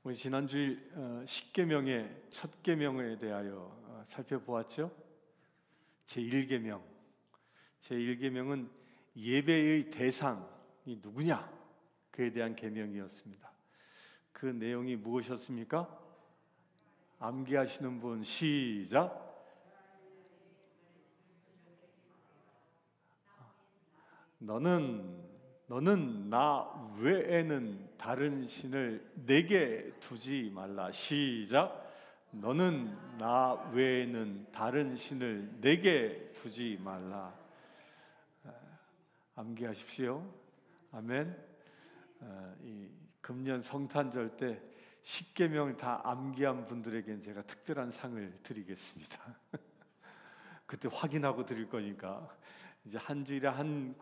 우리 지난주일 십계명의 첫 계명에 대하여 살펴보았죠. 제1계명. 제1계명은 예배의 대상이 누구냐? 그에 대한 계명이었습니다. 그 내용이 무엇이었습니까? 암기하시는 분 시작. 너는 나 외에는 다른 신을 내게 두지 말라. 시작. 너는 나 외에는 다른 신을 내게 두지 말라. 암기하십시오. 아멘. 이 금년 성탄절 때 십계명 다 암기한 분들에겐 제가 특별한 상을 드리겠습니다. 그때 확인하고 드릴 거니까 이제 한 주일에 한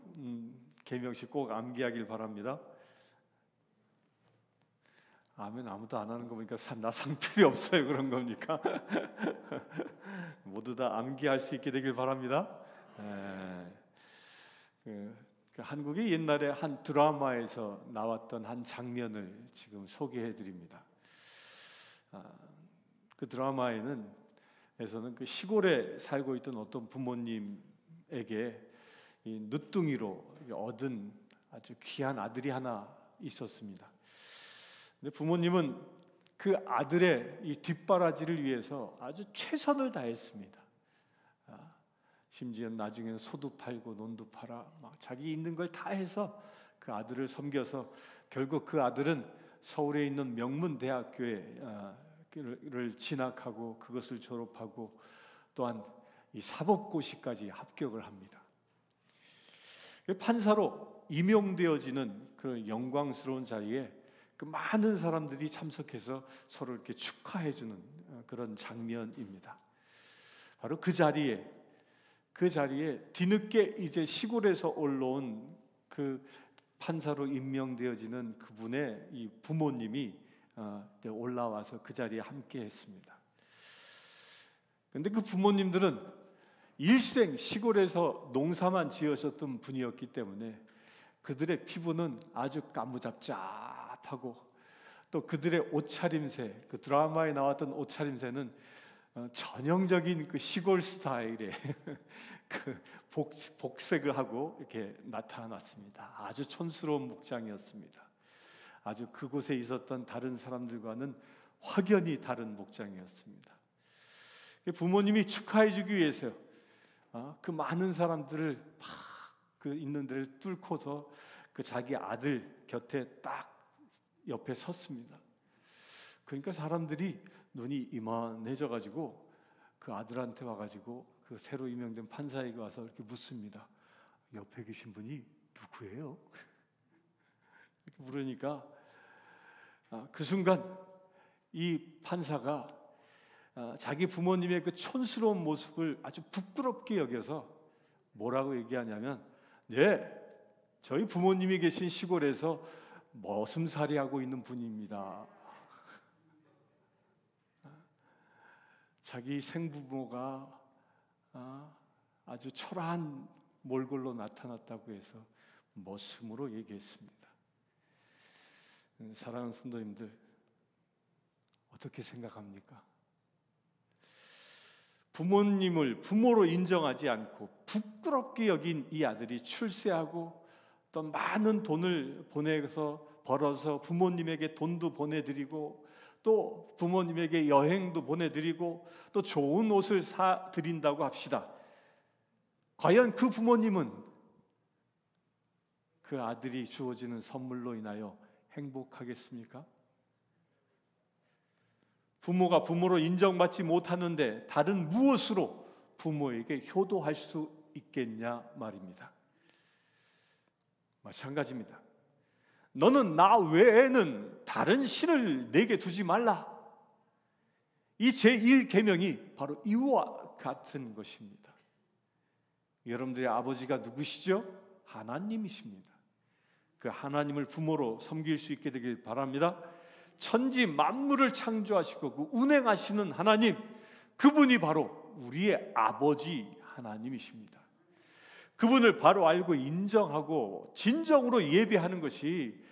계명씩 꼭 암기하길 바랍니다. 아멘. 아무도 안 하는 거 보니까 나 상 필요 없어요 그런 겁니까? 모두 다 암기할 수 있게 되길 바랍니다. 한국의 옛날에 한 드라마에서 나왔던 한 장면을 지금 소개해 드립니다. 그 드라마에서는 그 시골에 살고 있던 어떤 부모님에게 이 늦둥이로 얻은 아주 귀한 아들이 하나 있었습니다. 근데 부모님은 그 아들의 이 뒷바라지를 위해서 아주 최선을 다했습니다. 심지어 나중에는 소도 팔고 논도 팔아 막 자기 있는 걸 다 해서 그 아들을 섬겨서 결국 그 아들은 서울에 있는 명문대학교를 진학하고 그것을 졸업하고 또한 이 사법고시까지 합격을 합니다. 판사로 임용되어지는 그런 영광스러운 자리에 그 많은 사람들이 참석해서 서로 이렇게 축하해주는 그런 장면입니다. 바로 그 자리에 뒤늦게 이제 시골에서 올라온 그 판사로 임명되어지는 그분의 이 부모님이 올라와서 그 자리에 함께했습니다. 그런데 그 부모님들은 일생 시골에서 농사만 지으셨던 분이었기 때문에 그들의 피부는 아주 까무잡잡하고 또 그들의 옷차림새, 그 드라마에 나왔던 옷차림새는 전형적인 그 시골 스타일의 그 복색을 하고 이렇게 나타났습니다. 아주 촌스러운 목장이었습니다. 아주 그곳에 있었던 다른 사람들과는 확연히 다른 목장이었습니다. 부모님이 축하해주기 위해서 그 많은 사람들을 막 그 있는 데를 뚫고서 그 자기 아들 곁에 딱 옆에 섰습니다. 그러니까 사람들이 눈이 이만해져 가지고 그 아들한테 와가지고 그 새로 임명된 판사에게 와서 이렇게 묻습니다. 옆에 계신 분이 누구예요? 이렇게 물으니까 그 순간 이 판사가 자기 부모님의 그 촌스러운 모습을 아주 부끄럽게 여겨서 뭐라고 얘기하냐면, 네, 저희 부모님이 계신 시골에서 머슴살이 하고 있는 분입니다. 자기 생부모가 아주 초라한 몰골로 나타났다고 해서 머슴으로 얘기했습니다. 사랑하는 성도님들, 어떻게 생각합니까? 부모님을 부모로 인정하지 않고 부끄럽게 여긴 이 아들이 출세하고 또 많은 돈을 벌어서 부모님에게 돈도 보내드리고 또 부모님에게 여행도 보내드리고 또 좋은 옷을 사드린다고 합시다. 과연 그 부모님은 그 아들이 주어지는 선물로 인하여 행복하겠습니까? 부모가 부모로 인정받지 못하는데 다른 무엇으로 부모에게 효도할 수 있겠냐 말입니다. 마찬가지입니다. 너는 나 외에는 다른 신을 내게 두지 말라. 이 제1계명이 바로 이와 같은 것입니다. 여러분들의 아버지가 누구시죠? 하나님이십니다. 그 하나님을 부모로 섬길 수 있게 되길 바랍니다. 천지 만물을 창조하시고 그 운행하시는 하나님, 그분이 바로 우리의 아버지 하나님이십니다. 그분을 바로 알고 인정하고 진정으로 예배하는 것이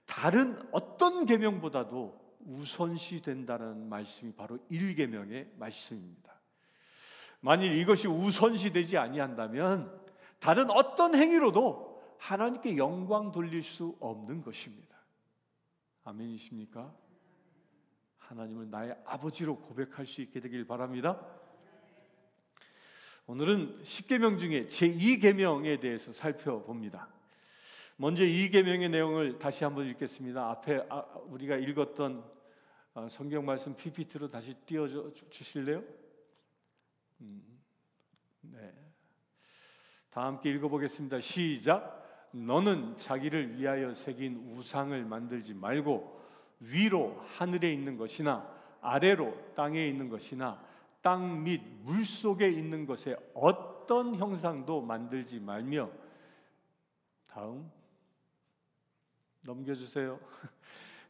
다른 어떤 계명보다도 우선시 된다는 말씀이 바로 1계명의 말씀입니다. 만일 이것이 우선시 되지 아니한다면 다른 어떤 행위로도 하나님께 영광 돌릴 수 없는 것입니다. 아멘이십니까? 하나님을 나의 아버지로 고백할 수 있게 되길 바랍니다. 오늘은 10계명 중에 제2계명에 대해서 살펴봅니다. 먼저 2계명의 내용을 다시 한번 읽겠습니다. 앞에 우리가 읽었던 성경 말씀 PPT로 다시 띄워주실래요? 네. 다 함께 읽어보겠습니다. 시작. 너는 자기를 위하여 새긴 우상을 만들지 말고 위로 하늘에 있는 것이나 아래로 땅에 있는 것이나 땅 및 물속에 있는 것에 어떤 형상도 만들지 말며, 다음 넘겨주세요.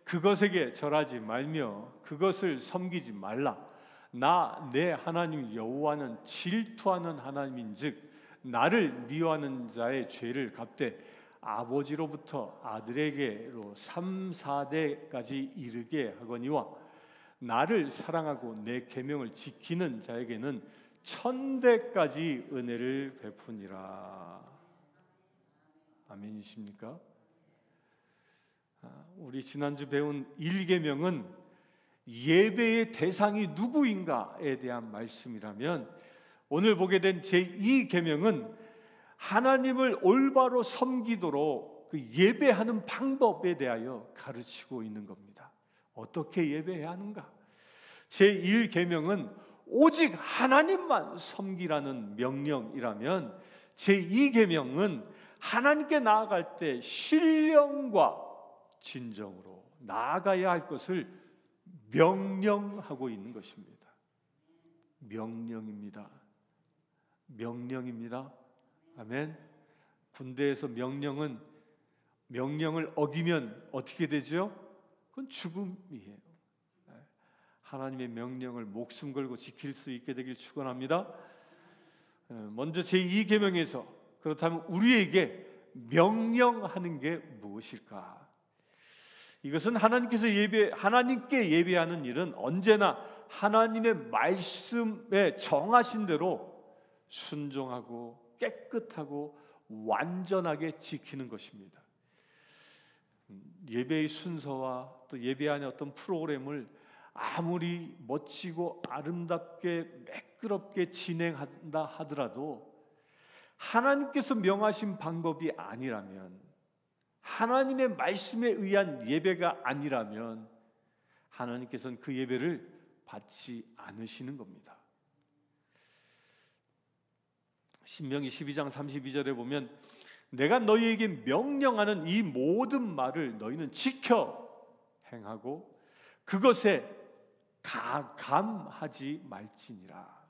그것에게 절하지 말며 그것을 섬기지 말라. 나 내 하나님 여호와는 질투하는 하나님인즉 나를 미워하는 자의 죄를 갚되 아버지로부터 아들에게로 3, 4대까지 이르게 하거니와 나를 사랑하고 내 계명을 지키는 자에게는 1000대까지 은혜를 베푸니라. 아멘이십니까? 우리 지난주 배운 1계명은 예배의 대상이 누구인가에 대한 말씀이라면, 오늘 보게 된 제2계명은 하나님을 올바로 섬기도록 그 예배하는 방법에 대하여 가르치고 있는 겁니다. 어떻게 예배해야 하는가? 제1계명은 오직 하나님만 섬기라는 명령이라면, 제2계명은 하나님께 나아갈 때 신령과 진정으로 나아가야 할 것을 명령하고 있는 것입니다. 명령입니다. 명령입니다. 아멘. 군대에서 명령을 어기면 어떻게 되죠? 그건 죽음이에요. 하나님의 명령을 목숨 걸고 지킬 수 있게 되길 축원합니다. 먼저 제2계명에서 그렇다면 우리에게 명령하는 게 무엇일까? 이것은 하나님께 예배하는 일은 언제나 하나님의 말씀에 정하신 대로 순종하고 깨끗하고 완전하게 지키는 것입니다. 예배의 순서와 또 예배 안의 어떤 프로그램을 아무리 멋지고 아름답게 매끄럽게 진행한다 하더라도 하나님께서 명하신 방법이 아니라면, 하나님의 말씀에 의한 예배가 아니라면 하나님께서는 그 예배를 받지 않으시는 겁니다. 신명기 12장 32절에 보면 내가 너희에게 명령하는 이 모든 말을 너희는 지켜 행하고 그것에 가감하지 말지니라.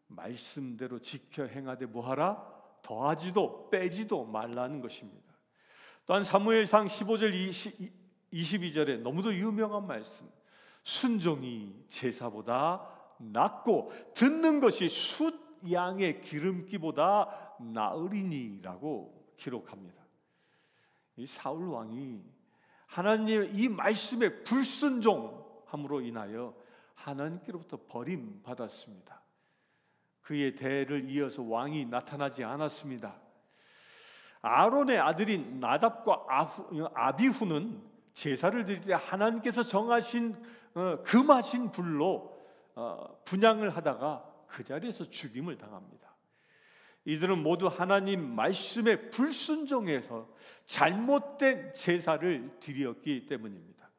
말씀대로 지켜 행하되 뭐하라? 더하지도 빼지도 말라는 것입니다. 또한 사무엘상 15절 22절에 너무도 유명한 말씀, 순종이 제사보다 낫고 듣는 것이 숫 양의 기름기보다 나으리니라고 기록합니다. 이 사울 왕이 하나님의 이 말씀에 불순종함으로 인하여 하나님께로부터 버림받았습니다. 그의 대를 이어서 왕이 나타나지 않았습니다. 아론의 아들인 나답과 아비후는 제사를 드릴 때 하나님께서 정하신 금하신 불로 분향을 하다가 그 자리에서 죽임을 당합니다. 이들은 모두 하나님 말씀에 불순종해서 잘못된 제사를 드렸기 때문입니다.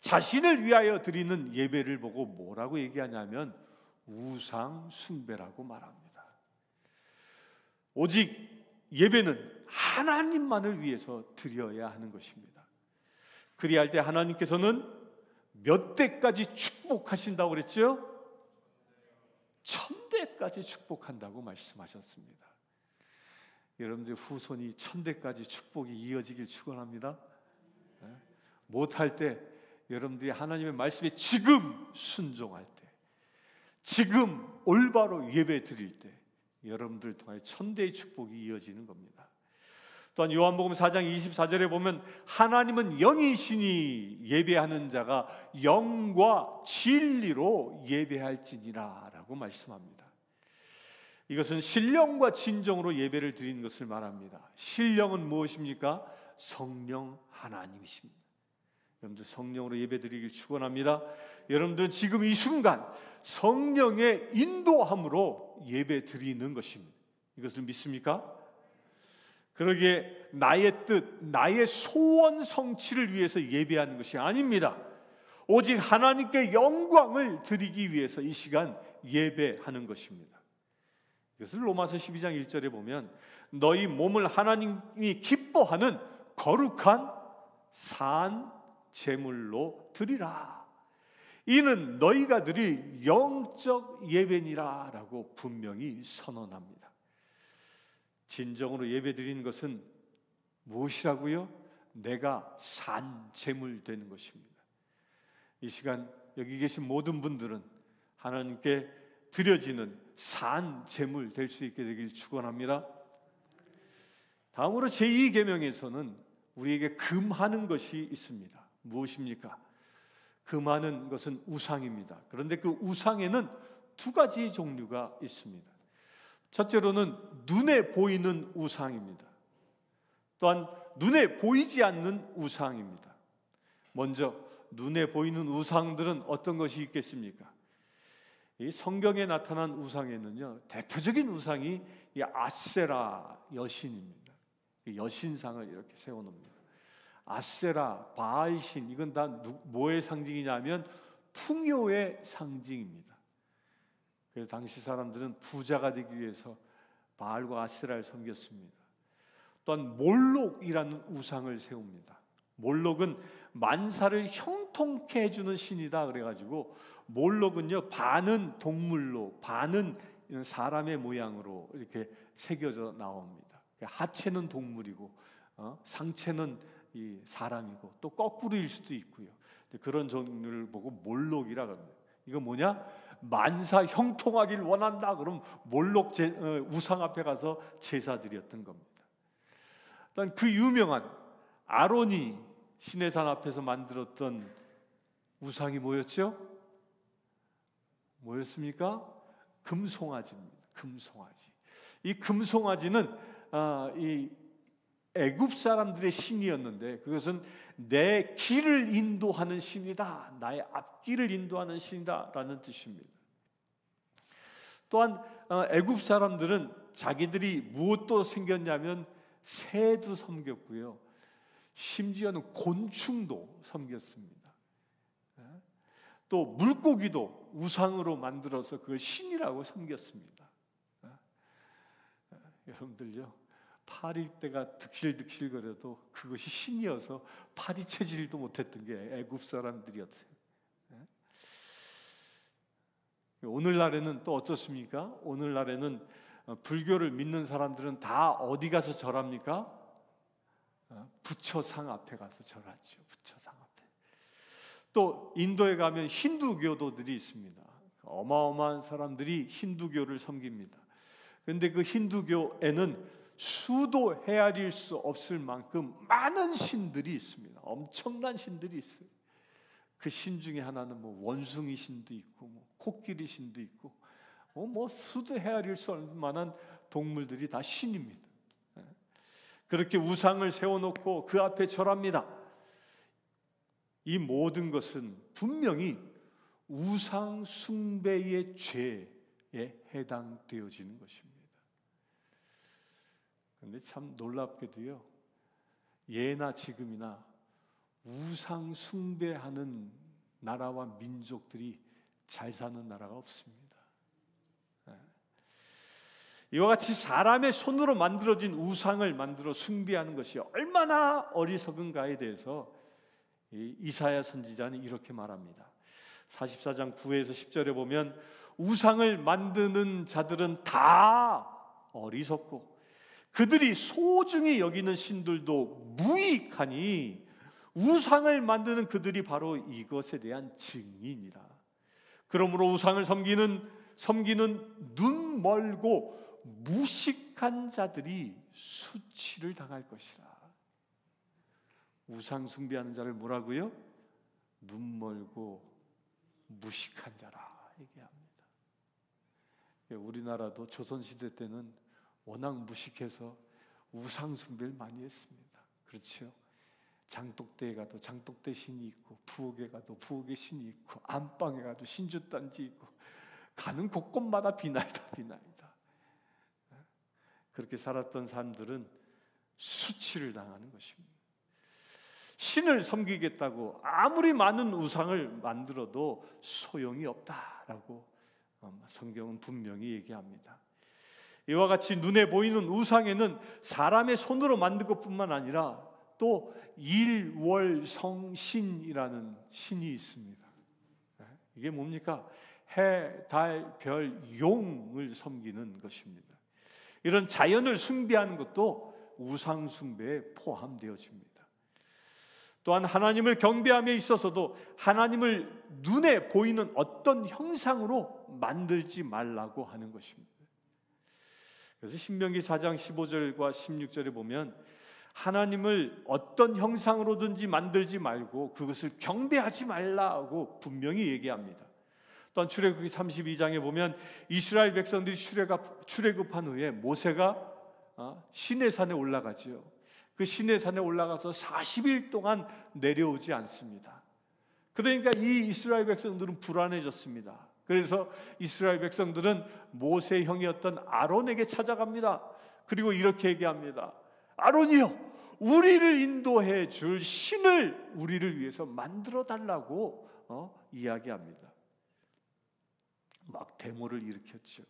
자신을 위하여 드리는 예배를 보고 뭐라고 얘기하냐면 우상 숭배라고 말합니다. 오직 예배는 하나님만을 위해서 드려야 하는 것입니다. 그리할 때 하나님께서는 몇 대까지 축복하신다고 그랬죠? 1000대까지 축복한다고 말씀하셨습니다. 여러분들 후손이 1000대까지 축복이 이어지길 축원합니다. 못할 때 여러분들이 하나님의 말씀에 지금 순종할 때, 지금 올바로 예배 드릴 때 여러분들 통해 1000대의 축복이 이어지는 겁니다. 또한 요한복음 4장 24절에 보면 하나님은 영이시니 예배하는 자가 영과 진리로 예배할지니라 라고 말씀합니다. 이것은 신령과 진정으로 예배를 드리는 것을 말합니다. 신령은 무엇입니까? 성령 하나님이십니다. 여러분들 성령으로 예배 드리길 축원합니다. 여러분들 지금 이 순간 성령의 인도함으로 예배 드리는 것입니다. 이것을 믿습니까? 그러기에 나의 뜻, 나의 소원 성취를 위해서 예배하는 것이 아닙니다. 오직 하나님께 영광을 드리기 위해서 이 시간 예배하는 것입니다. 이것을 로마서 12장 1절에 보면 너희 몸을 하나님이 기뻐하는 거룩한 산 제물로 드리라. 이는 너희가 드릴 영적 예배니라 라고 분명히 선언합니다. 진정으로 예배드리는 것은 무엇이라고요? 내가 산 제물 되는 것입니다. 이 시간 여기 계신 모든 분들은 하나님께 드려지는 산 제물 될 수 있게 되길 축원합니다. 다음으로 제2계명에서는 우리에게 금하는 것이 있습니다. 무엇입니까? 금하는 것은 우상입니다. 그런데 그 우상에는 두 가지 종류가 있습니다. 첫째로는 눈에 보이는 우상입니다. 또한 눈에 보이지 않는 우상입니다. 먼저 눈에 보이는 우상들은 어떤 것이 있겠습니까? 이 성경에 나타난 우상에는요, 대표적인 우상이 이 아세라 여신입니다. 여신상을 이렇게 세워놓습니다. 아세라, 바알신, 이건 다 뭐의 상징이냐면 풍요의 상징입니다. 그래서 당시 사람들은 부자가 되기 위해서 바알과 아세라를 섬겼습니다. 또한 몰록이라는 우상을 세웁니다. 몰록은 만사를 형통케 해주는 신이다 그래가지고 몰록은요, 반은 동물로 반은 사람의 모양으로 이렇게 새겨져 나옵니다. 하체는 동물이고 상체는 이 사람이고 또 거꾸로일 수도 있고요. 그런 종류를 보고 몰록이라고 합니다. 이거 뭐냐? 만사 형통하길 원한다. 그럼 몰록 우상 앞에 가서 제사 드렸던 겁니다. 또한 그 유명한 아론이 시내산 앞에서 만들었던 우상이 뭐였죠? 뭐였습니까? 금송아지입니다. 금송아지. 이 금송아지는 이 애굽 사람들의 신이었는데 그것은 내 길을 인도하는 신이다. 나의 앞길을 인도하는 신이다 라는 뜻입니다. 또한 애굽 사람들은 자기들이 무엇도 섬겼냐면 새도 섬겼고요, 심지어는 곤충도 섬겼습니다. 또 물고기도 우상으로 만들어서 그걸 신이라고 섬겼습니다. 여러분들요, 파리떼가 득실득실거려도 그것이 신이어서 파리채질도 못했던 게 애굽 사람들이었어요. 오늘날에는 또 어떻습니까? 오늘날에는 불교를 믿는 사람들은 다 어디 가서 절합니까? 부처상 앞에 가서 절하죠. 부처상 앞에. 또 인도에 가면 힌두교도들이 있습니다. 어마어마한 사람들이 힌두교를 섬깁니다. 그런데 그 힌두교에는 수도 헤아릴 수 없을 만큼 많은 신들이 있습니다. 엄청난 신들이 있어요. 그 신 중에 하나는 뭐 원숭이 신도 있고 뭐 코끼리 신도 있고 뭐 수도 헤아릴 수 없을 만한 동물들이 다 신입니다. 그렇게 우상을 세워놓고 그 앞에 절합니다. 이 모든 것은 분명히 우상 숭배의 죄에 해당되어지는 것입니다. 그런데 참 놀랍게도요, 예나 지금이나 우상 숭배하는 나라와 민족들이 잘 사는 나라가 없습니다. 이와 같이 사람의 손으로 만들어진 우상을 만들어 숭배하는 것이 얼마나 어리석은가에 대해서 이사야 선지자는 이렇게 말합니다. 44장 9에서 10절에 보면 우상을 만드는 자들은 다 어리석고 그들이 소중히 여기는 신들도 무익하니 우상을 만드는 그들이 바로 이것에 대한 증인이라. 그러므로 우상을 섬기는 눈 멀고 무식한 자들이 수치를 당할 것이라. 우상 숭배하는 자를 뭐라고요? 눈멀고 무식한 자라 얘기합니다. 우리나라도 조선시대 때는 워낙 무식해서 우상 숭배를 많이 했습니다. 그렇죠? 장독대에 가도 장독대 신이 있고, 부엌에 가도 부엌에 신이 있고, 안방에 가도 신주단지 있고, 가는 곳곳마다 비나이다 비나이다. 그렇게 살았던 사람들은 수치를 당하는 것입니다. 신을 섬기겠다고 아무리 많은 우상을 만들어도 소용이 없다라고 성경은 분명히 얘기합니다. 이와 같이 눈에 보이는 우상에는 사람의 손으로 만든 것뿐만 아니라 또 일월성신이라는 신이 있습니다. 이게 뭡니까? 해, 달, 별, 용을 섬기는 것입니다. 이런 자연을 숭배하는 것도 우상 숭배에 포함되어집니다. 또한 하나님을 경배함에 있어서도 하나님을 눈에 보이는 어떤 형상으로 만들지 말라고 하는 것입니다. 그래서 신명기 4장 15절과 16절에 보면 하나님을 어떤 형상으로든지 만들지 말고 그것을 경배하지 말라고 분명히 얘기합니다. 또한 출애굽기 32장에 보면 이스라엘 백성들이 출애굽한 후에 모세가 시내산에 올라가지요. 그 시내산에 올라가서 40일 동안 내려오지 않습니다. 그러니까 이 이스라엘 백성들은 불안해졌습니다. 그래서 이스라엘 백성들은 모세의 형이었던 아론에게 찾아갑니다. 그리고 이렇게 얘기합니다. 아론이요, 우리를 인도해 줄 신을 우리를 위해서 만들어 달라고 이야기합니다. 막 데모를 일으켰죠.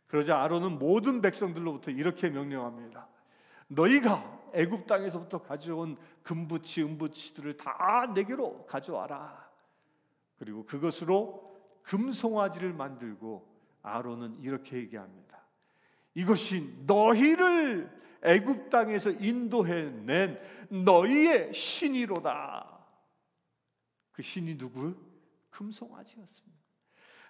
그러자 아론은 모든 백성들로부터 이렇게 명령합니다. 너희가 애굽 땅에서부터 가져온 금부치, 은부치들을 다 내게로 가져와라. 그리고 그것으로 금송아지를 만들고 아론은 이렇게 얘기합니다. 이것이 너희를 애굽 땅에서 인도해낸 너희의 신이로다. 그 신이 누구? 금송아지였습니다.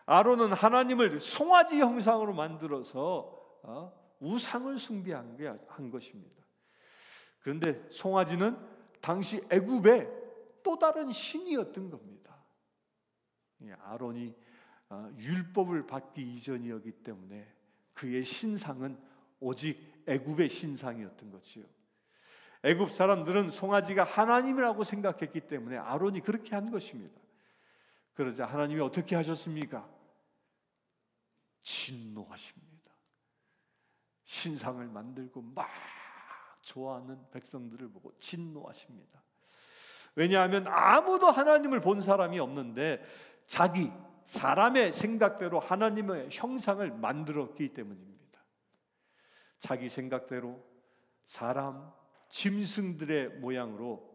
아론은 하나님을 송아지 형상으로 만들어서 우상을 숭배한 것입니다. 그런데 송아지는 당시 애굽의 또 다른 신이었던 겁니다. 아론이 율법을 받기 이전이었기 때문에 그의 신상은 오직 애굽의 신상이었던 것이요. 애굽 사람들은 송아지가 하나님이라고 생각했기 때문에 아론이 그렇게 한 것입니다. 그러자 하나님이 어떻게 하셨습니까? 진노하십니다. 신상을 만들고 막 좋아하는 백성들을 보고 진노하십니다. 왜냐하면 아무도 하나님을 본 사람이 없는데 자기 사람의 생각대로 하나님의 형상을 만들었기 때문입니다. 자기 생각대로 사람, 짐승들의 모양으로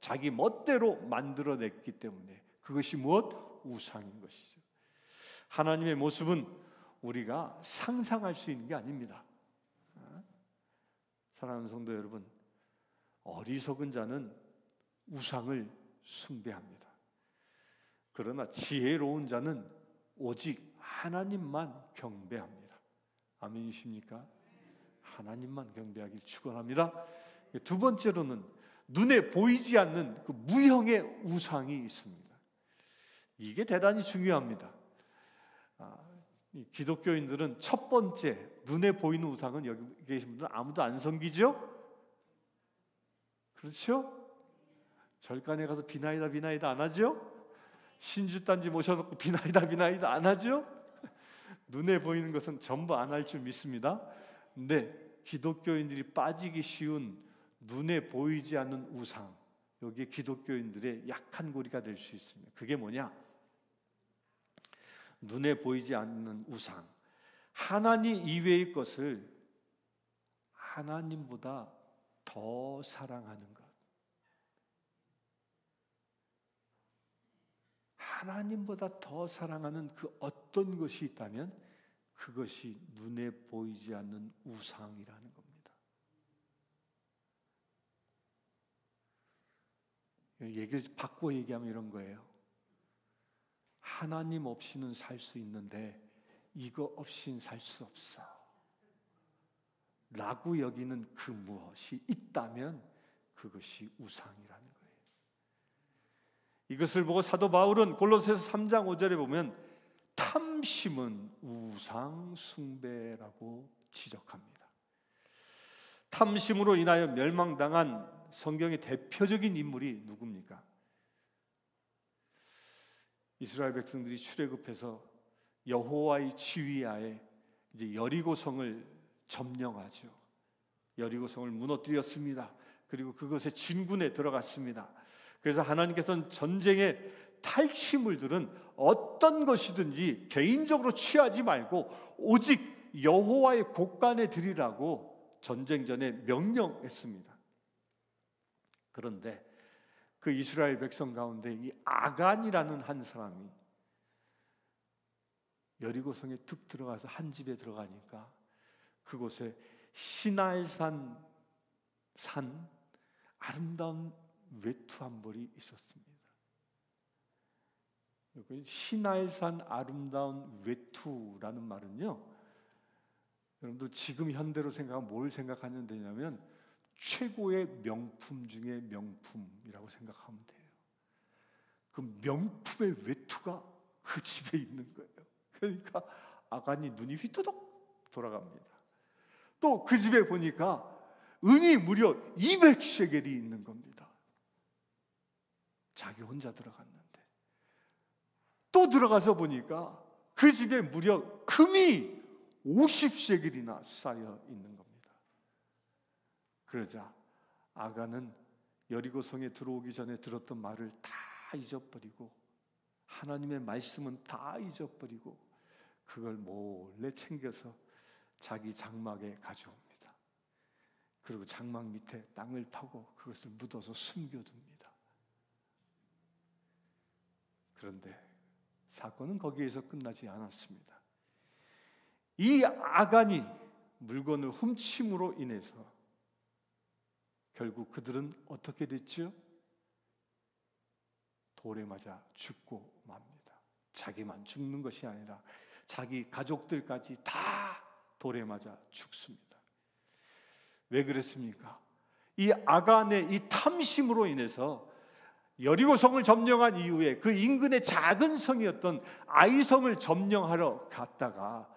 자기 멋대로 만들어냈기 때문에 그것이 무엇? 우상인 것이죠. 하나님의 모습은 우리가 상상할 수 있는 게 아닙니다. 사랑하는 성도 여러분, 어리석은 자는 우상을 숭배합니다. 그러나 지혜로운 자는 오직 하나님만 경배합니다. 아멘이십니까? 하나님만 경배하길 축원합니다. 두 번째로는 눈에 보이지 않는 그 무형의 우상이 있습니다. 이게 대단히 중요합니다. 기독교인들은 첫 번째 눈에 보이는 우상은 여기 계신 분들은 아무도 안 섬기죠? 그렇죠? 절간에 가서 비나이다 안 하죠? 신주단지 모셔놓고 비나이다 안 하죠? 눈에 보이는 것은 전부 안 할 줄 믿습니다. 근데 기독교인들이 빠지기 쉬운 눈에 보이지 않는 우상, 여기에 기독교인들의 약한 고리가 될 수 있습니다. 그게 뭐냐? 눈에 보이지 않는 우상, 하나님 이외의 것을 하나님보다 더 사랑하는 것. 하나님보다 더 사랑하는 그 어떤 것이 있다면 그것이 눈에 보이지 않는 우상이라는 겁니다. 얘기를 바꿔 얘기하면 이런 거예요. 하나님 없이는 살 수 있는데 이거 없이는 살 수 없어. 라고 여기는 그 무엇이 있다면 그것이 우상이라는 거예요. 이것을 보고 사도 바울은 골로새서 3장 5절에 보면 탐심은 우상 숭배라고 지적합니다. 탐심으로 인하여 멸망당한 성경의 대표적인 인물이 누굽니까? 이스라엘 백성들이 출애굽해서 여호와의 지휘하에 이제 여리고성을 점령하죠. 여리고성을 무너뜨렸습니다. 그리고 그것의 진군에 들어갔습니다. 그래서 하나님께서는 전쟁의 탈취물들은 어떤 것이든지 개인적으로 취하지 말고 오직 여호와의 곳간에 드리라고 전쟁 전에 명령했습니다. 그런데 그 이스라엘 백성 가운데 이 아간이라는 한 사람이 여리고성에 툭 들어가서 한 집에 들어가니까 그곳에 시날산 아름다운 외투 한 벌이 있었습니다. 시날산 아름다운 외투라는 말은요, 여러분들 지금 현대로 생각하면 뭘 생각하면 되냐면 최고의 명품 중에 명품이라고 생각하면 돼요. 그 명품의 외투가 그 집에 있는 거예요. 그러니까 아간이 눈이 휘토덕 돌아갑니다. 또 그 집에 보니까 은이 무려 200셰겔이 있는 겁니다. 자기 혼자 들어갔는데 또 들어가서 보니까 그 집에 무려 금이 50셰겔이나 쌓여 있는 겁니다. 그러자 아간은 여리고성에 들어오기 전에 들었던 말을 다 잊어버리고 하나님의 말씀은 다 잊어버리고 그걸 몰래 챙겨서 자기 장막에 가져옵니다. 그리고 장막 밑에 땅을 파고 그것을 묻어서 숨겨둡니다. 그런데 사건은 거기에서 끝나지 않았습니다. 이 아간이 물건을 훔침으로 인해서 결국 그들은 어떻게 됐죠? 돌에 맞아 죽고 맙니다. 자기만 죽는 것이 아니라 자기 가족들까지 다 돌에 맞아 죽습니다. 왜 그랬습니까? 이 아간의 이 탐심으로 인해서 여리고성을 점령한 이후에 그 인근의 작은 성이었던 아이성을 점령하러 갔다가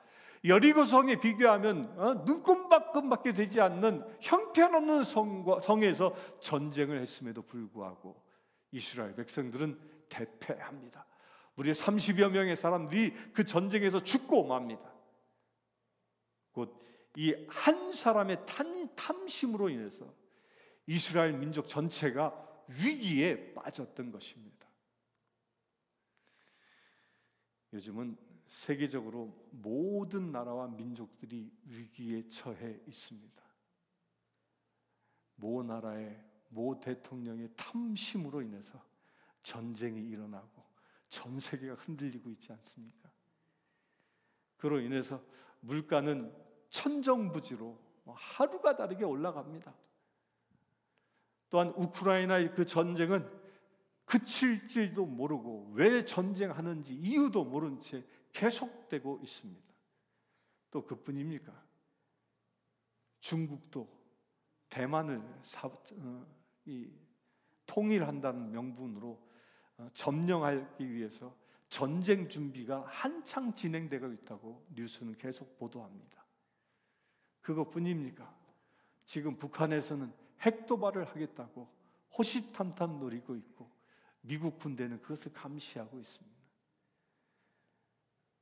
여리고성에 비교하면 눈꼽만큼밖에 되지 않는 형편없는 성에서 전쟁을 했음에도 불구하고 이스라엘 백성들은 대패합니다. 무려 30여 명의 사람들이 그 전쟁에서 죽고 맙니다. 곧 이 한 사람의 탐심으로 인해서 이스라엘 민족 전체가 위기에 빠졌던 것입니다. 요즘은 세계적으로 모든 나라와 민족들이 위기에 처해 있습니다. 모 나라의 모 대통령의 탐심으로 인해서 전쟁이 일어나고 전 세계가 흔들리고 있지 않습니까? 그로 인해서 물가는 천정부지로 하루가 다르게 올라갑니다. 또한 우크라이나의 그 전쟁은 그칠 줄도 모르고 왜 전쟁하는지 이유도 모른 채 계속되고 있습니다. 또 그뿐입니까? 중국도 대만을 통일한다는 명분으로 점령하기 위해서 전쟁 준비가 한창 진행되고 있다고 뉴스는 계속 보도합니다. 그것뿐입니까? 지금 북한에서는 핵도발을 하겠다고 호시탐탐 노리고 있고 미국 군대는 그것을 감시하고 있습니다.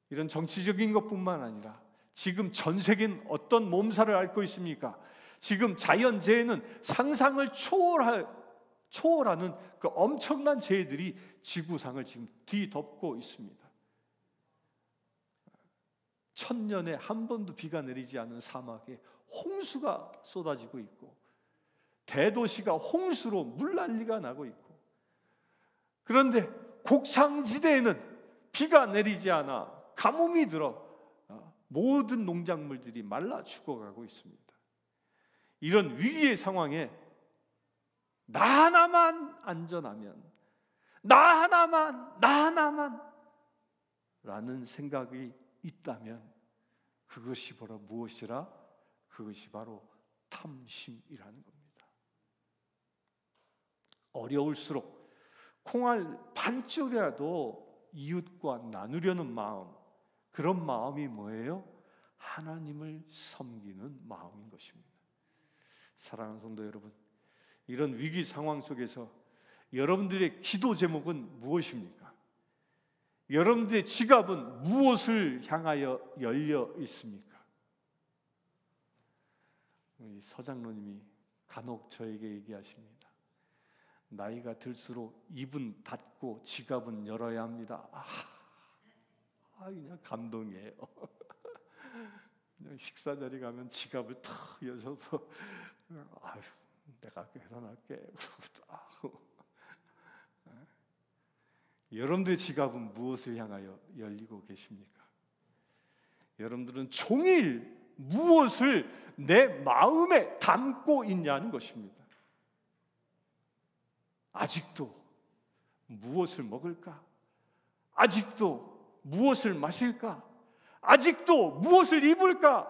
이런 정치적인 것뿐만 아니라 지금 전 세계는 어떤 몸살을 앓고 있습니까? 지금 자연재해는 상상을 초월하는 그 엄청난 재해들이 지구상을 지금 뒤덮고 있습니다. 1000년에 한 번도 비가 내리지 않은 사막에 홍수가 쏟아지고 있고 대도시가 홍수로 물난리가 나고 있고, 그런데 곡창지대에는 비가 내리지 않아 가뭄이 들어 모든 농작물들이 말라 죽어가고 있습니다. 이런 위기의 상황에 나 하나만 안전하면, 나 하나만 라는 생각이 있다면 그것이 바로 무엇이라? 그것이 바로 탐심이라는 겁니다. 어려울수록 콩알 반쪽이라도 이웃과 나누려는 마음, 그런 마음이 뭐예요? 하나님을 섬기는 마음인 것입니다. 사랑하는 성도 여러분, 이런 위기 상황 속에서 여러분들의 기도 제목은 무엇입니까? 여러분들의 지갑은 무엇을 향하여 열려 있습니까? 우리 서장로님이 간혹 저에게 얘기하십니다. 나이가 들수록 입은 닫고 지갑은 열어야 합니다. 그냥 감동이에요. 그냥 식사 자리 가면 지갑을 탁 여셔서 내가 계산할게. 여러분들의 지갑은 무엇을 향하여 열리고 계십니까? 여러분들은 종일 무엇을 내 마음에 담고 있냐는 것입니다. 아직도 무엇을 먹을까? 아직도 무엇을 마실까? 아직도 무엇을 입을까?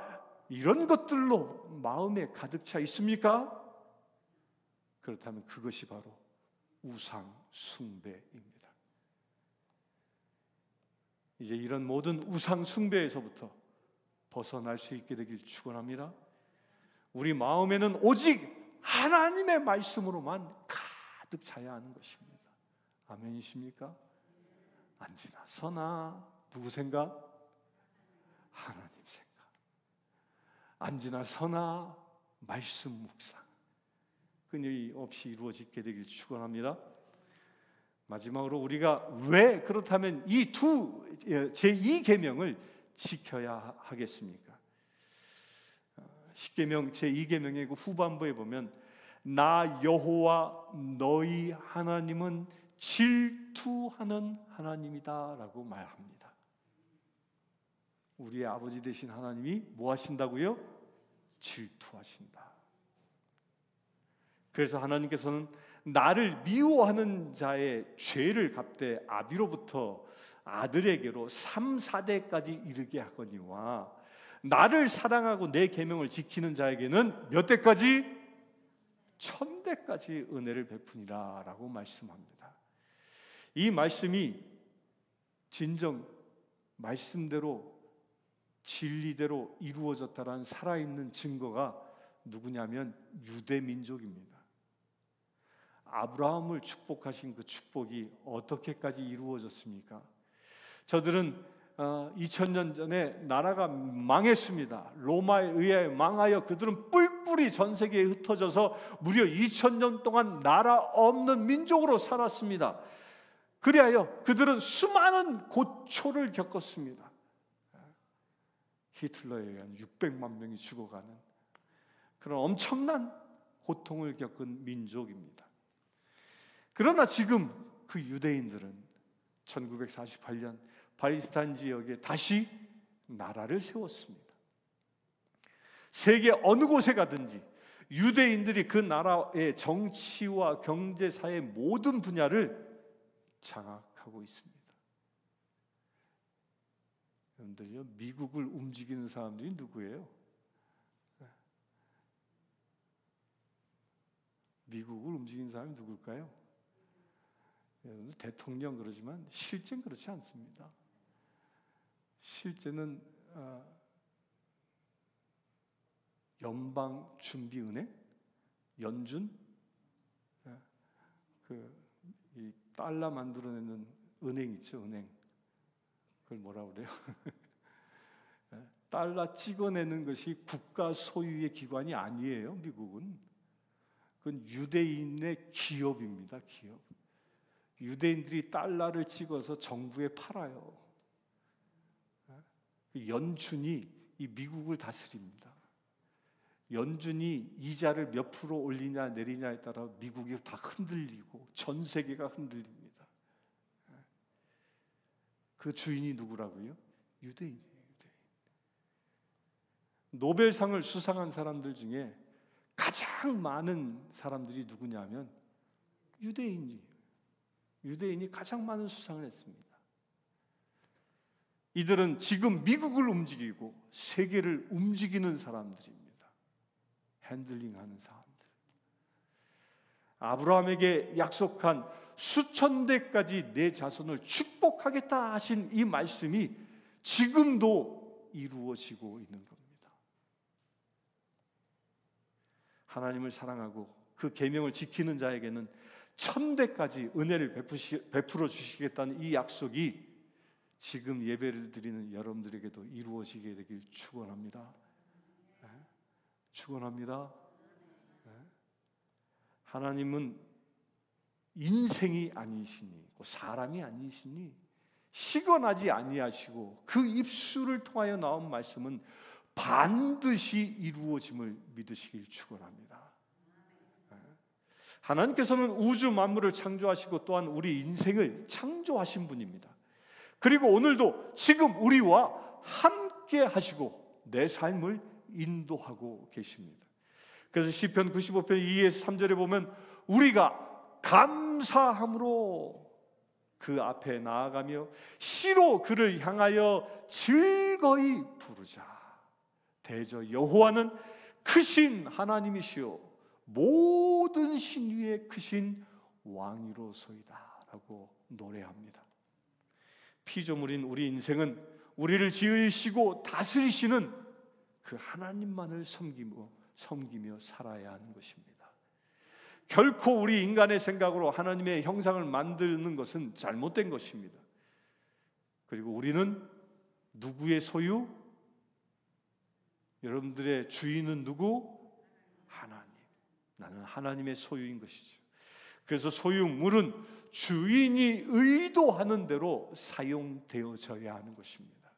이런 것들로 마음에 가득 차 있습니까? 그렇다면 그것이 바로 우상 숭배입니다. 이제 이런 모든 우상 숭배에서부터 벗어날 수 있게 되길 축원합니다. 우리 마음에는 오직 하나님의 말씀으로만 가득 차야 하는 것입니다. 아멘이십니까? 앉으나 서나 누구 생각? 하나님 생각. 앉으나 서나 말씀 묵상 끊임없이 이루어지게 되길 축원합니다. 마지막으로 우리가 왜 그렇다면 이 두 제2계명을 지켜야 하겠습니까? 십계명 제2계명의 그 후반부에 보면 나 여호와 너희 하나님은 질투하는 하나님이다 라고 말합니다. 우리의 아버지 되신 하나님이 뭐 하신다고요? 질투하신다. 그래서 하나님께서는 나를 미워하는 자의 죄를 갚되 아비로부터 아들에게로 3, 4대까지 이르게 하거니와 나를 사랑하고 내 계명을 지키는 자에게는 몇 대까지? 1000대까지 은혜를 베푸니라 라고 말씀합니다. 이 말씀이 진정 말씀대로 진리대로 이루어졌다라는 살아있는 증거가 누구냐면 유대민족입니다. 아브라함을 축복하신 그 축복이 어떻게까지 이루어졌습니까? 저들은 2000년 전에 나라가 망했습니다. 로마에 의해 망하여 그들은 뿔뿔이 전 세계에 흩어져서 무려 2000년 동안 나라 없는 민족으로 살았습니다. 그리하여 그들은 수많은 고초를 겪었습니다. 히틀러에 의한 600만 명이 죽어가는 그런 엄청난 고통을 겪은 민족입니다. 그러나 지금 그 유대인들은 1948년 팔레스타인 지역에 다시 나라를 세웠습니다. 세계 어느 곳에 가든지 유대인들이 그 나라의 정치와 경제, 사회 모든 분야를 장악하고 있습니다. 여러분들요, 미국을 움직이는 사람들이 누구예요? 미국을 움직이는 사람이 누굴까요? 여러분, 대통령 그러지만 실제는 그렇지 않습니다. 실제는 연방준비은행, 연준, 이 달러 만들어내는 은행 있죠, 은행. 그걸 뭐라 그래요? 달러 찍어내는 것이 국가 소유의 기관이 아니에요. 미국은 그건 유대인의 기업입니다. 기업. 유대인들이 달러를 찍어서 정부에 팔아요. 연준이 이 미국을 다스립니다. 연준이 이자를 몇 프로 올리냐 내리냐에 따라 미국이 다 흔들리고 전 세계가 흔들립니다. 그 주인이 누구라고요? 유대인이에요. 유대인. 노벨상을 수상한 사람들 중에 가장 많은 사람들이 누구냐면 유대인이에요. 유대인이 가장 많은 수상을 했습니다. 이들은 지금 미국을 움직이고 세계를 움직이는 사람들입니다. 핸들링하는 사람들. 아브라함에게 약속한 수천 대까지 내 자손을 축복하겠다 하신 이 말씀이 지금도 이루어지고 있는 겁니다. 하나님을 사랑하고 그 계명을 지키는 자에게는 천대까지 은혜를 베풀어 주시겠다는 이 약속이 지금 예배를 드리는 여러분들에게도 이루어지게 되길 축원합니다. 축원합니다. 하나님은 인생이 아니시니, 사람이 아니시니 시건하지 아니하시고 그 입술을 통하여 나온 말씀은 반드시 이루어짐을 믿으시길 축원합니다. 하나님께서는 우주 만물을 창조하시고 또한 우리 인생을 창조하신 분입니다. 그리고 오늘도 지금 우리와 함께 하시고 내 삶을 인도하고 계십니다. 그래서 시편 95편 2에서 3절에 보면 우리가 감사함으로 그 앞에 나아가며 시로 그를 향하여 즐거이 부르자. 대저 여호와는 크신 하나님이시요 모든 신 위에 크신 왕이로소이다 라고 노래합니다. 피조물인 우리 인생은 우리를 지으시고 다스리시는 그 하나님만을 섬기며 살아야 하는 것입니다. 결코 우리 인간의 생각으로 하나님의 형상을 만드는 것은 잘못된 것입니다. 그리고 우리는 누구의 소유? 여러분들의 주인은 누구? 하나님. 나는 하나님의 소유인 것이죠. 그래서 소유물은 주인이 의도하는 대로 사용되어져야 하는 것입니다.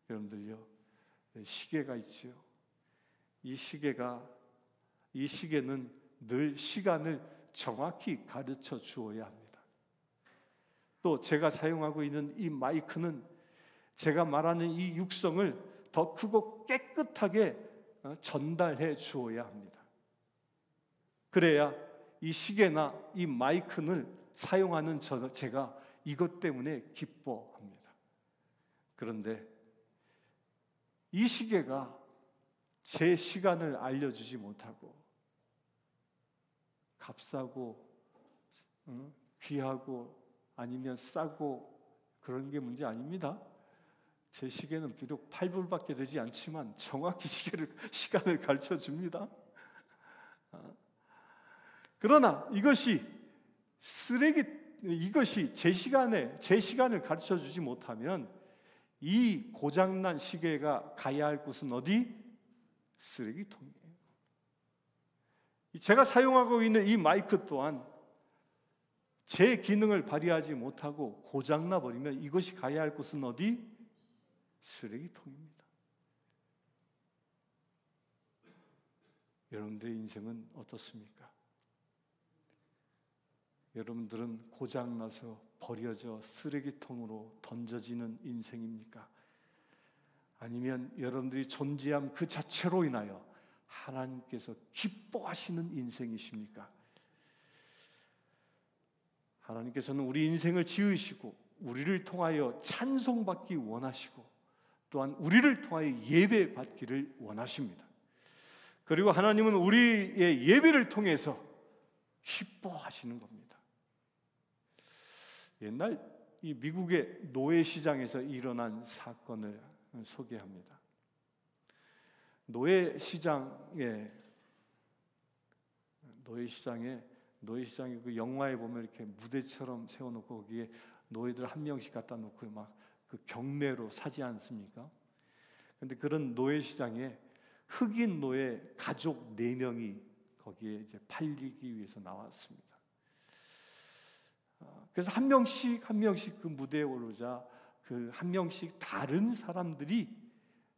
여러분들요, 시계가 있죠. 이 시계는 늘 시간을 정확히 가르쳐 주어야 합니다. 또 제가 사용하고 있는 이 마이크는 제가 말하는 이 육성을 더 크고 깨끗하게 전달해 주어야 합니다. 그래야 이 시계나 이 마이크를 사용하는 제가 이것 때문에 기뻐합니다. 그런데 이 시계가 제 시간을 알려주지 못하고 값싸고 귀하고 아니면 싸고 그런 게 문제 아닙니다. 제 시계는 비록 8불밖에 되지 않지만 정확히 시간을 가르쳐 줍니다. 그러나 이것이 제 시간을 가르쳐 주지 못하면 이 고장난 시계가 가야 할 곳은 어디? 쓰레기통이에요. 제가 사용하고 있는 이 마이크 또한 제 기능을 발휘하지 못하고 고장나 버리면 이것이 가야 할 곳은 어디? 쓰레기통입니다. 여러분들의 인생은 어떻습니까? 여러분들은 고장나서 버려져 쓰레기통으로 던져지는 인생입니까? 아니면 여러분들이 존재함 그 자체로 인하여 하나님께서 기뻐하시는 인생이십니까? 하나님께서는 우리 인생을 지으시고 우리를 통하여 찬송받기 원하시고 또한 우리를 통하여 예배받기를 원하십니다. 그리고 하나님은 우리의 예배를 통해서 기뻐하시는 겁니다. 옛날 이 미국의 노예시장에서 일어난 사건을 소개합니다. 노예시장에 그 영화에 보면 이렇게 무대처럼 세워놓고 거기에 노예들 한 명씩 갖다 놓고 막 그 경매로 사지 않습니까? 그런데 그런 노예시장에 흑인 노예 가족 4명이 거기에 이제 팔리기 위해서 나왔습니다. 그래서 한 명씩 그 무대에 오르자 그 한 명씩 다른 사람들이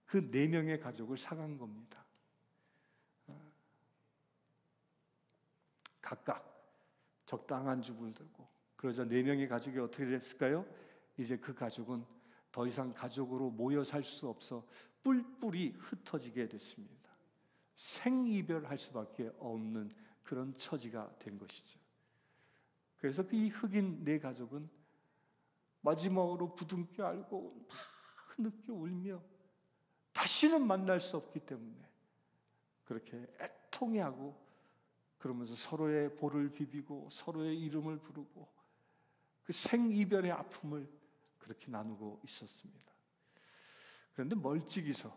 그 4명의 가족을 사간 겁니다. 각각 적당한 줍을 들고 그러자 4명의 가족이 어떻게 됐을까요? 이제 그 가족은 더 이상 가족으로 모여 살 수 없어 뿔뿔이 흩어지게 됐습니다. 생이별할 수밖에 없는 그런 처지가 된 것이죠. 그래서 이 흑인 4가족은 마지막으로 부둥켜 안고 막 흐느껴 울며 다시는 만날 수 없기 때문에 그렇게 애통해하고 그러면서 서로의 볼을 비비고 서로의 이름을 부르고 그 생이별의 아픔을 그렇게 나누고 있었습니다. 그런데 멀찍이서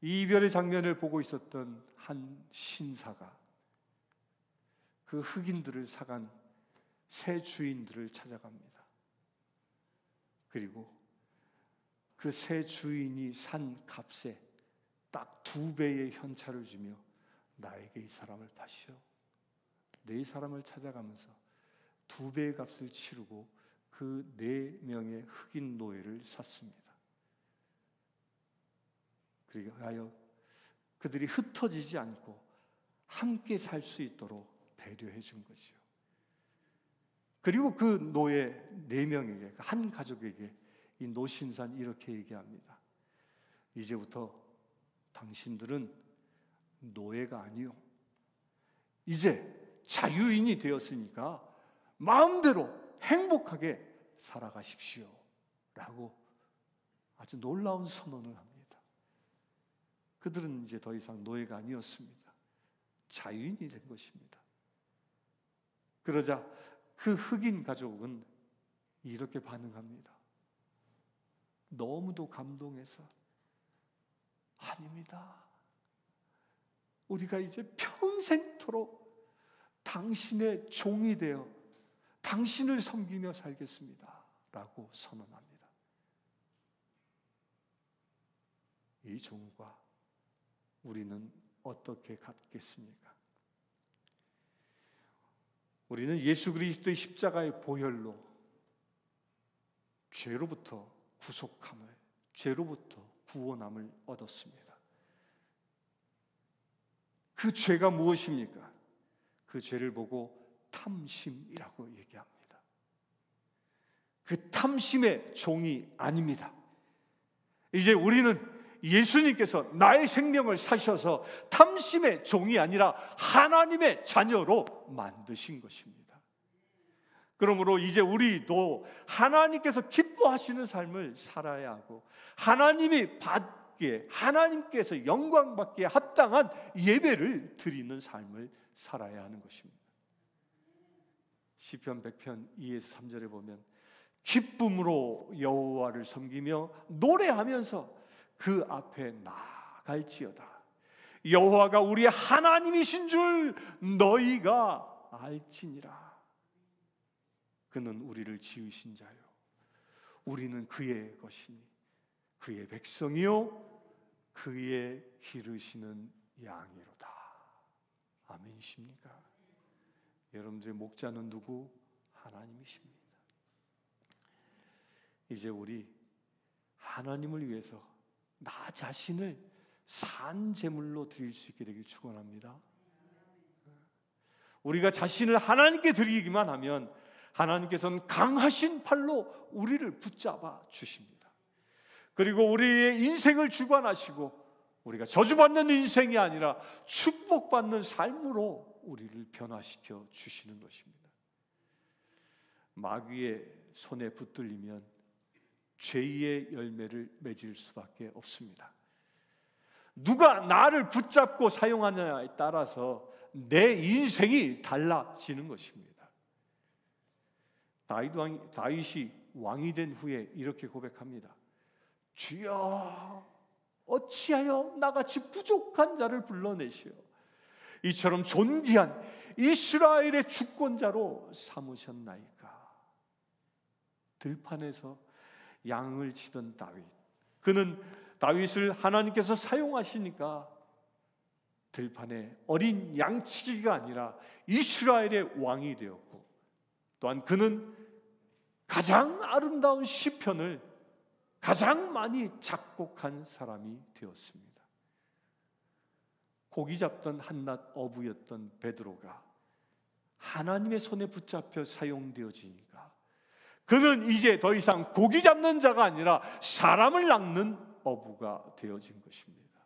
이 이별의 장면을 보고 있었던 한 신사가 그 흑인들을 사간 새 주인들을 찾아갑니다. 그리고 그 새 주인이 산 값에 딱 2배의 현찰을 주며 나에게 이 사람을 파시오. 네 사람을 찾아가면서 2배의 값을 치르고 그 4명의 흑인 노예를 샀습니다. 그리하여 그들이 흩어지지 않고 함께 살 수 있도록 배려해 준 거죠. 그리고 그 노예 4명에게, 한 가족에게 이 노신사는 이렇게 얘기합니다. 이제부터 당신들은 노예가 아니요, 이제 자유인이 되었으니까 마음대로 행복하게 살아가십시오 라고 아주 놀라운 선언을 합니다. 그들은 이제 더 이상 노예가 아니었습니다. 자유인이 된 것입니다. 그러자 그 흑인 가족은 이렇게 반응합니다. 너무도 감동해서, 아닙니다, 우리가 이제 평생토록 당신의 종이 되어 당신을 섬기며 살겠습니다 라고 선언합니다. 이 종과 우리는 어떻게 같겠습니까? 우리는 예수 그리스도의 십자가의 보혈로 죄로부터 구속함을, 죄로부터 구원함을 얻었습니다. 그 죄가 무엇입니까? 그 죄를 보고 탐심이라고 얘기합니다. 그 탐심의 종이 아닙니다. 이제 우리는 예수님께서 나의 생명을 사셔서 탐심의 종이 아니라 하나님의 자녀로 만드신 것입니다. 그러므로 이제 우리도 하나님께서 기뻐하시는 삶을 살아야 하고, 하나님이 받기에, 하나님께서 영광 받기에 합당한 예배를 드리는 삶을 살아야 하는 것입니다. 시편 100편 2에서 3절에 보면 기쁨으로 여호와를 섬기며 노래하면서 그 앞에 나아갈지어다. 여호와가 우리의 하나님이신 줄 너희가 알지니라. 그는 우리를 지으신 자요, 우리는 그의 것이니 그의 백성이요 그의 기르시는 양이로다. 아멘이십니까? 여러분들의 목자는 누구? 하나님이십니다. 이제 우리 하나님을 위해서 나 자신을 산 제물로 드릴 수 있게 되길 축원합니다. 우리가 자신을 하나님께 드리기만 하면 하나님께서는 강하신 팔로 우리를 붙잡아 주십니다. 그리고 우리의 인생을 주관하시고 우리가 저주받는 인생이 아니라 축복받는 삶으로 우리를 변화시켜 주시는 것입니다. 마귀의 손에 붙들리면 죄의 열매를 맺을 수밖에 없습니다. 누가 나를 붙잡고 사용하느냐에 따라서 내 인생이 달라지는 것입니다. 다윗이 왕이 된 후에 이렇게 고백합니다. 주여, 어찌하여 나같이 부족한 자를 불러내시어 이처럼 존귀한 이스라엘의 주권자로 삼으셨나이까. 들판에서 양을 치던 다윗, 그는 다윗을 하나님께서 사용하시니까 들판에 어린 양치기가 아니라 이스라엘의 왕이 되었고, 또한 그는 가장 아름다운 시편을 가장 많이 작곡한 사람이 되었습니다. 고기 잡던 한낱 어부였던 베드로가 하나님의 손에 붙잡혀 사용되어지니까 그는 이제 더 이상 고기 잡는 자가 아니라 사람을 낚는 어부가 되어진 것입니다.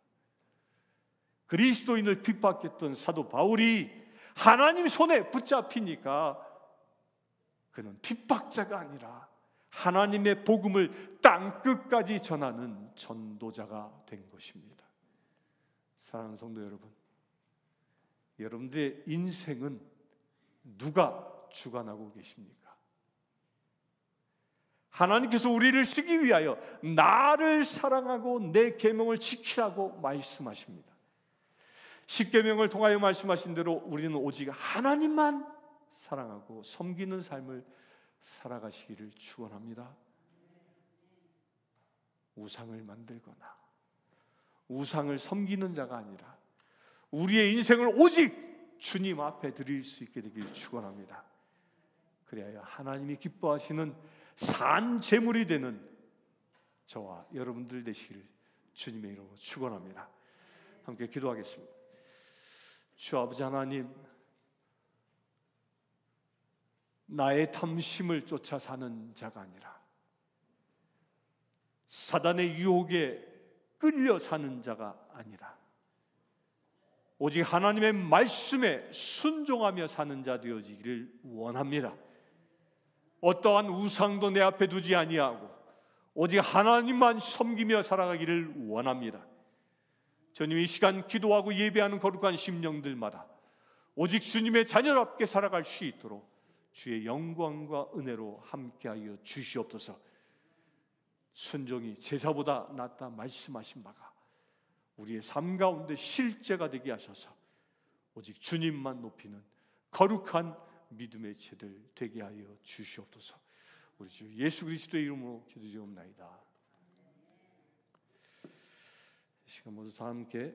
그리스도인을 핍박했던 사도 바울이 하나님 손에 붙잡히니까 그는 핍박자가 아니라 하나님의 복음을 땅끝까지 전하는 전도자가 된 것입니다. 사랑하는 성도 여러분, 여러분들의 인생은 누가 주관하고 계십니까? 하나님께서 우리를 쓰기 위하여 나를 사랑하고 내 계명을 지키라고 말씀하십니다. 십계명을 통하여 말씀하신 대로 우리는 오직 하나님만 사랑하고 섬기는 삶을 살아가시기를 축원합니다. 우상을 만들거나 우상을 섬기는 자가 아니라 우리의 인생을 오직 주님 앞에 드릴 수 있게 되기를 축원합니다. 그래야 하나님이 기뻐하시는 산 제물이 되는 저와 여러분들 되시기를 주님의 이름으로 축원합니다. 함께 기도하겠습니다. 주 아버지 하나님, 나의 탐심을 쫓아 사는 자가 아니라 사단의 유혹에 끌려 사는 자가 아니라 오직 하나님의 말씀에 순종하며 사는 자 되어지기를 원합니다. 어떠한 우상도 내 앞에 두지 아니하고 오직 하나님만 섬기며 살아가기를 원합니다. 주님, 이 시간 기도하고 예배하는 거룩한 심령들마다 오직 주님의 자녀답게 살아갈 수 있도록 주의 영광과 은혜로 함께하여 주시옵소서. 순종이 제사보다 낫다 말씀하신 바가 우리의 삶 가운데 실제가 되게 하셔서 오직 주님만 높이는 거룩한 믿음의 제들 되게 하여 주시옵소서. 우리 주 예수 그리스도의 이름으로 기도드리옵나이다. 이 시간 모두 다 함께